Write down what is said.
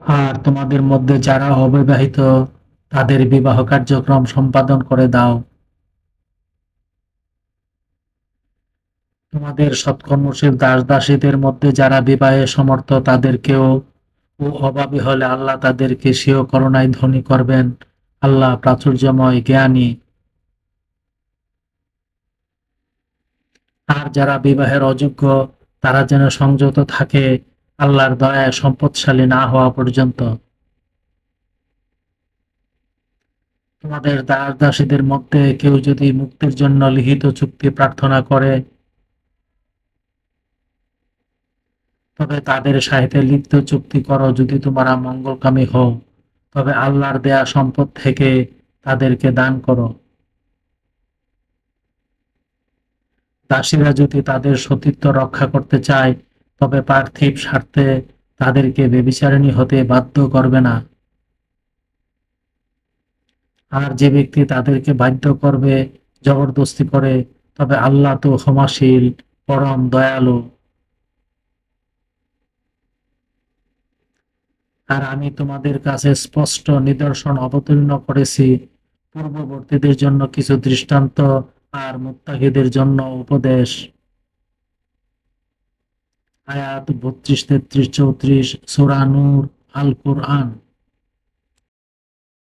আর তোমাদের মধ্যে যারা অবিবাহিত তাদের বিবাহ কার্যক্রম সম্পাদন করে দাও। তোমাদের সৎকর্মশীল দাস-দাসীদের মধ্যে যারা বিবাহে সমর্থ তাদেরকেও, ও অভাবী হলে আল্লাহ তাদেরকে স্বীয় করুণায় ধনী করবেন। আল্লাহ প্রাচুর্যময়, জ্ঞানী। আর যারা বিবাহের অযোগ্য তারা যেন সংযত থাকে আল্লাহর দয়ায় সম্পদশালী না হওয়া পর্যন্ত। তোমাদের দাস-দাসীদের মধ্যে কেউ যদি মুক্তির জন্য লিখিত চুক্তি প্রার্থনা করে, তবে তাদের সাথে লিখিত চুক্তি করো। যদি তোমরা মঙ্গলকামী হও, তবে আল্লাহর দেয়া সম্পদ থেকে তাদেরকে দান করো। দাসীরা যদি তাদের সতীত্ব রক্ষা করতে চায়, তবে পার্থিব স্বার্থে তাদেরকে ব্যভিচারিণী হতে বাধ্য করবে না। আর যে ব্যক্তি তাদেরকে বাধ্য করবে, জবরদস্তি করে, তবে আল্লাহ তো ক্ষমাশীল, পরম দয়ালু। আর আমি তোমাদের কাছে স্পষ্ট নিদর্শন অবতীর্ণ করেছি, পূর্ববর্তীদের জন্য কিছু দৃষ্টান্ত আর মুত্তাকিদের জন্য উপদেশ। আয়াত ৩২, ৩৩, ৩৪, সূরা নূর, আল কুরআন।